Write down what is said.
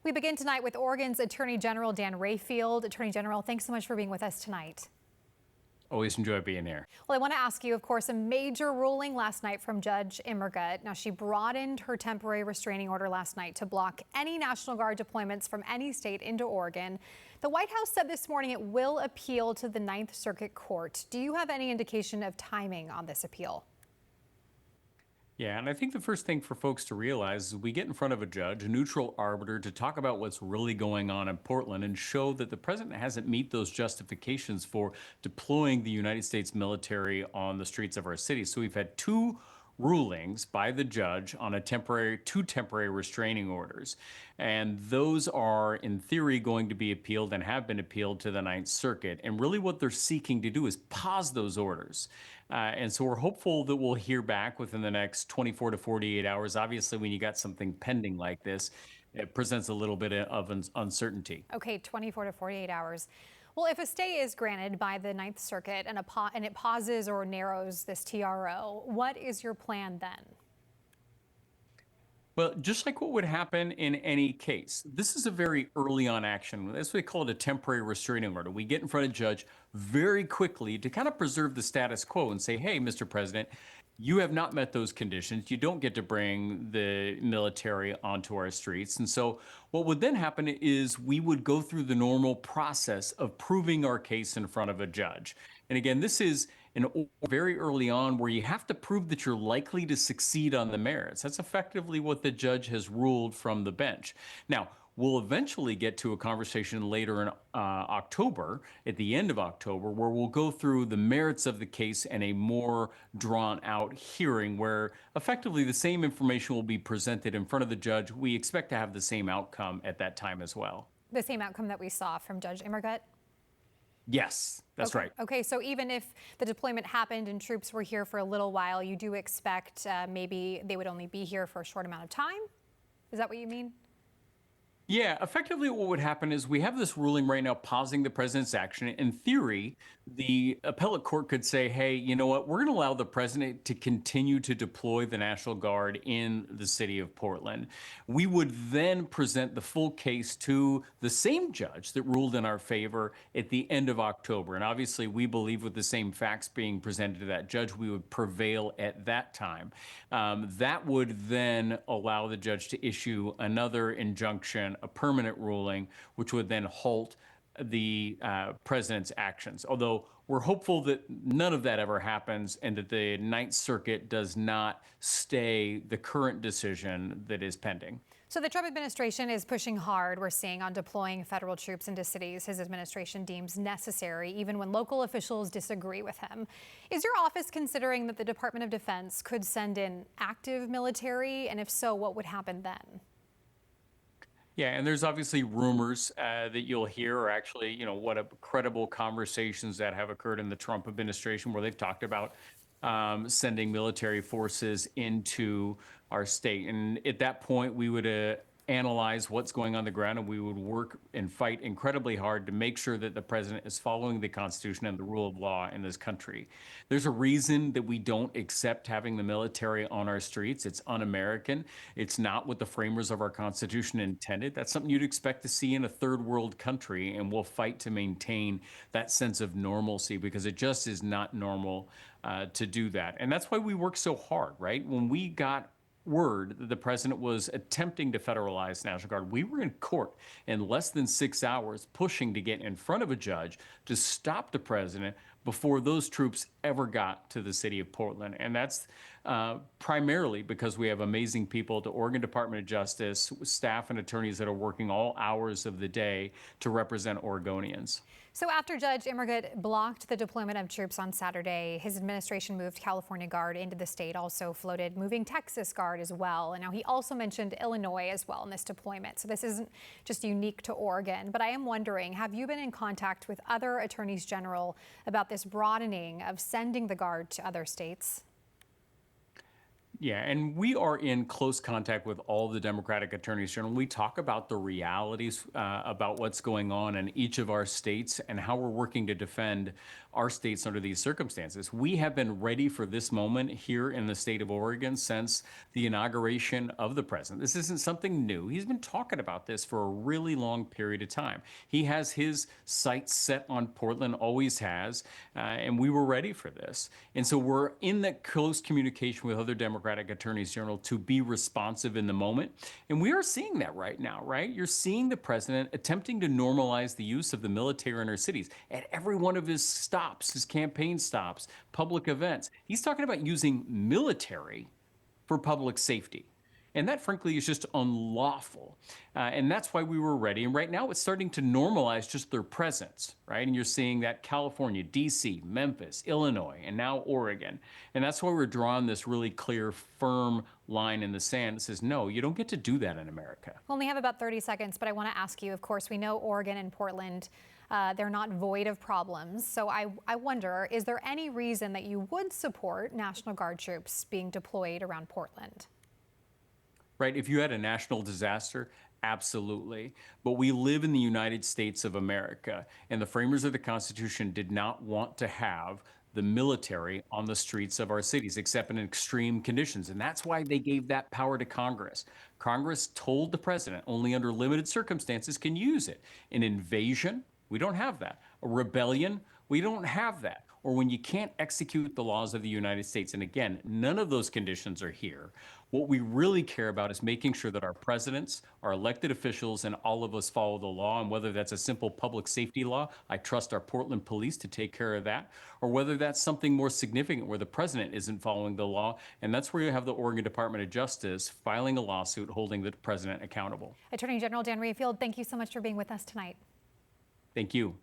We begin tonight with Oregon's Attorney General Dan Rayfield. Attorney General, thanks so much for being with us tonight. Always enjoy being here. Well, I want to ask you, of course, a major ruling last night from Judge Immergut. Now, she broadened her temporary restraining order last night to block any National Guard deployments from any state into Oregon. The White House said this morning it will appeal to the Ninth Circuit Court. Do you have any indication of timing on this appeal? Yeah, and I think the first thing for folks to realize is we get in front of a judge, a neutral arbiter, to talk about what's really going on in Portland and show that the president hasn't met those justifications for deploying the United States military on the streets of our city. So we've had two rulings by the judge on two temporary restraining orders. And those are, in theory, going to be appealed and have been appealed to the Ninth Circuit. And really what they're seeking to do is pause those orders. And so we're hopeful that we'll hear back within the next 24 to 48 hours. Obviously, when you got something pending like this, it presents a little bit of uncertainty. Okay, 24 to 48 hours. Well, if a stay is granted by the Ninth Circuit and it pauses or narrows this TRO, what is your plan then? Well, just like what would happen in any case, this is a very early on action. That's what we call it, a temporary restraining order. We get in front of a judge very quickly to kind of preserve the status quo and say, hey, Mr. President, you have not met those conditions. You don't get to bring the military onto our streets. And so what would then happen is we would go through the normal process of proving our case in front of a judge. And again, this is very early on where you have to prove that you're likely to succeed on the merits. That's effectively what the judge has ruled from the bench. Now, we'll eventually get to a conversation later in October, at the end of October, where we'll go through the merits of the case and a more drawn out hearing where effectively the same information will be presented in front of the judge. We expect to have the same outcome at that time as well. The same outcome that we saw from Judge Immergut? Yes, that's right. Okay, so even if the deployment happened and troops were here for a little while, you do expect maybe they would only be here for a short amount of time? Is that what you mean? Yeah, effectively what would happen is we have this ruling right now pausing the president's action. In theory, the appellate court could say, hey, you know what, we're going to allow the president to continue to deploy the National Guard in the city of Portland. We would then present the full case to the same judge that ruled in our favor at the end of October. And obviously, we believe with the same facts being presented to that judge, we would prevail at that time. That would then allow the judge to issue another injunction, a permanent ruling, which would then halt the president's actions. Although we're hopeful that none of that ever happens and that the Ninth Circuit does not stay the current decision that is pending. So the Trump administration is pushing hard, we're seeing, on deploying federal troops into cities his administration deems necessary, even when local officials disagree with him. Is your office considering that the Department of Defense could send in active military? And if so, what would happen then? Yeah, and there's obviously rumors that you'll hear, or actually, what credible conversations that have occurred in the Trump administration where they've talked about sending military forces into our state. And at that point, we would analyze what's going on the ground, and we would work and fight incredibly hard to make sure that the president is following the Constitution and the rule of law in this country. There's a reason that we don't accept having the military on our streets. It's un-American. It's not what the framers of our Constitution intended. That's something you'd expect to see in a third world country, and we'll fight to maintain that sense of normalcy because it just is not normal to do that. And that's why we work so hard, right? When we got word that the president was attempting to federalize the National Guard, we were in court in less than 6 hours pushing to get in front of a judge to stop the president before those troops ever got to the city of Portland. And that's primarily because we have amazing people at the Oregon Department of Justice, staff and attorneys that are working all hours of the day to represent Oregonians. So after Judge Immergut blocked the deployment of troops on Saturday, his administration moved California Guard into the state, also floated moving Texas Guard as well. And now he also mentioned Illinois as well in this deployment. So this isn't just unique to Oregon. But I am wondering, have you been in contact with other attorneys general about this broadening of sending the Guard to other states? Yeah, and we are in close contact with all the Democratic attorneys general. We talk about the realities about what's going on in each of our states and how we're working to defend our states under these circumstances. We have been ready for this moment here in the state of Oregon since the inauguration of the president. This isn't something new. He's been talking about this for a really long period of time. He has his sights set on Portland, always has, and we were ready for this. And so we're in that close communication with other Democratic attorneys general to be responsive in the moment. And we are seeing that right now, right? You're seeing the president attempting to normalize the use of the military in our cities at every one of his stops, his campaign stops, public events. He's talking about using military for public safety. And that, frankly, is just unlawful. And that's why we were ready. And right now, it's starting to normalize just their presence, right? And you're seeing that California, DC, Memphis, Illinois, and now Oregon. And that's why we're drawing this really clear, firm line in the sand that says, no, you don't get to do that in America. We only have about 30 seconds, but I want to ask you, of course, we know Oregon and Portland, they're not void of problems. So I wonder, is there any reason that you would support National Guard troops being deployed around Portland? Right? If you had a national disaster, absolutely. But we live in the United States of America, and the framers of the Constitution did not want to have the military on the streets of our cities, except in extreme conditions. And that's why they gave that power to Congress. Congress told the president only under limited circumstances can use it. An invasion, we don't have that. A rebellion, we don't have that. Or when you can't execute the laws of the United States. And again, none of those conditions are here. What we really care about is making sure that our presidents, our elected officials, and all of us follow the law. And whether that's a simple public safety law, I trust our Portland police to take care of that, or whether that's something more significant where the president isn't following the law. And that's where you have the Oregon Department of Justice filing a lawsuit holding the president accountable. Attorney General Dan Rayfield, thank you so much for being with us tonight. Thank you.